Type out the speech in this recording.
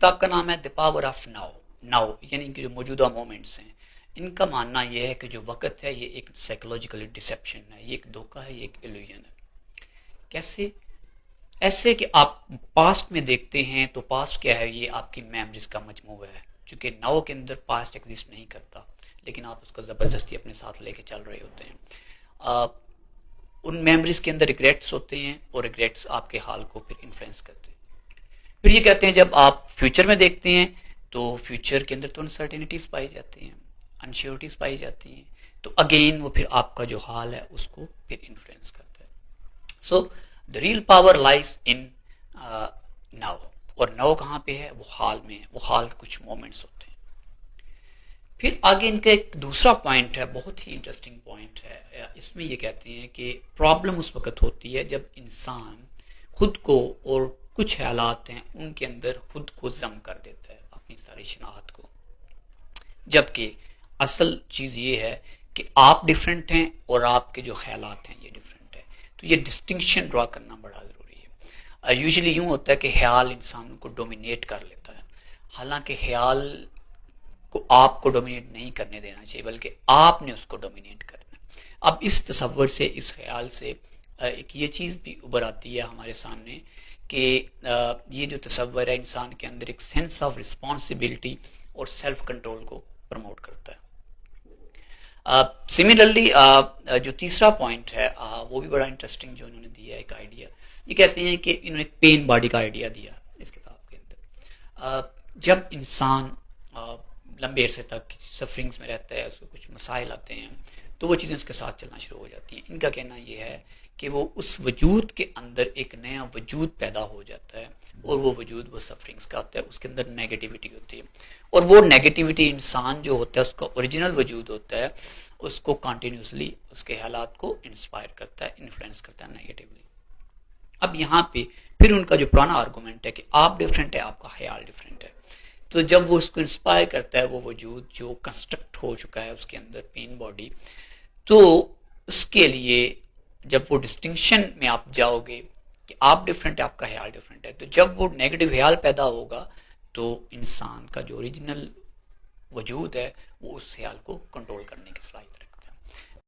کتاب کا نام ہے the power of now. Now یعنی کہ جو موجودہ مومنٹس ہیں، ان کا ماننا یہ ہے کہ جو وقت ہے یہ ایک سائیکولوجیکل ڈسیپشن ہے، یہ ایک دھوکہ ہے، یہ ایک ایلوژن ہے. کیسے؟ ایسے کہ آپ پاسٹ میں دیکھتے ہیں تو پاسٹ کیا ہے؟ یہ آپ کی میموریز کا مجموعہ ہے. چونکہ ناؤ کے اندر پاسٹ ایگزسٹ نہیں کرتا، لیکن آپ اس کو زبردستی اپنے ساتھ لے کے چل رہے ہوتے ہیں. ان میموریز کے اندر ریگریٹس ہوتے ہیں، اور ریگریٹس آپ کے حال کو پھر انفلوئنس کرتے ہیں. پھر یہ کہتے ہیں جب آپ فیوچر میں دیکھتے ہیں تو فیوچر کے اندر تو انسرٹینٹیز پائی جاتی ہیں، انشیورٹیز پائی جاتی ہیں، تو اگین وہ پھر آپ کا جو حال ہے اس کو پھر انفلوئنس کرتا ہے. So the real power lies in now. اور ناؤ کہاں پہ ہے؟ وہ حال میں ہے. وہ حال کچھ مومنٹس ہوتے ہیں. پھر آگے ان کا ایک دوسرا پوائنٹ ہے، بہت ہی انٹرسٹنگ پوائنٹ ہے. اس میں یہ کہتے ہیں کہ پرابلم اس وقت ہوتی ہے جب انسان خود کو اور کچھ خیالات ہیں ان کے اندر خود کو ضم کر دیتا ہے، اپنی ساری شناخت کو. جبکہ اصل چیز یہ ہے کہ آپ ڈیفرنٹ ہیں اور آپ کے جو خیالات ہیں یہ ڈیفرنٹ ہے. تو یہ ڈسٹنکشن ڈرا کرنا بڑا ضروری ہے. یوزلی یوں ہوتا ہے کہ خیال انسان کو ڈومینیٹ کر لیتا ہے، حالانکہ خیال کو آپ کو ڈومینیٹ نہیں کرنے دینا چاہیے، بلکہ آپ نے اس کو ڈومینیٹ کرنا. اب اس تصور سے، اس خیال سے ایک یہ چیز بھی ابھر آتی ہے ہمارے سامنے کہ یہ جو تصور ہے انسان کے اندر ایک سینس آف رسپانسبلٹی اور سیلف کنٹرول کو پروموٹ کرتا ہے. سملرلی جو تیسرا پوائنٹ ہے وہ بھی بڑا انٹرسٹنگ جو انہوں نے دیا ہے، ایک آئیڈیا. یہ کہتے ہیں کہ انہوں نے ایک پین باڈی کا آئیڈیا دیا اس کتاب کے اندر. جب انسان لمبے عرصے تک سفرنگز میں رہتا ہے، اس کو کچھ مسائل آتے ہیں، تو وہ چیزیں اس کے ساتھ چلنا شروع ہو جاتی ہیں. ان کا کہنا یہ ہے کہ وہ اس وجود کے اندر ایک نیا وجود پیدا ہو جاتا ہے، اور وہ وجود وہ سفرنگز کا ہوتا ہے. اس کے اندر نیگیٹیوٹی ہوتی ہے، اور وہ نیگیٹیوٹی انسان جو ہوتا ہے اس کا اوریجنل وجود ہوتا ہے، اس کو کنٹینیوسلی اس کے حالات کو انسپائر کرتا ہے، انفلوئنس کرتا ہے نیگیٹیولی. اب یہاں پہ پھر ان کا جو پرانا آرگومنٹ ہے کہ آپ ڈفرینٹ ہے، آپ کا خیال ڈفرینٹ ہے. تو جب وہ اس کو انسپائر کرتا ہے، وہ وجود جو کنسٹرکٹ ہو چکا ہے اس کے اندر پین باڈی، تو اس کے لیے جب وہ ڈسٹنکشن میں آپ جاؤ گے کہ آپ ڈفرینٹ ہے، آپ کا خیال ڈفرینٹ ہے، تو جب وہ نیگیٹو خیال پیدا ہوگا تو انسان کا جو اوریجنل وجود ہے وہ اس خیال کو کنٹرول کرنے کی صلاحیت رکھے.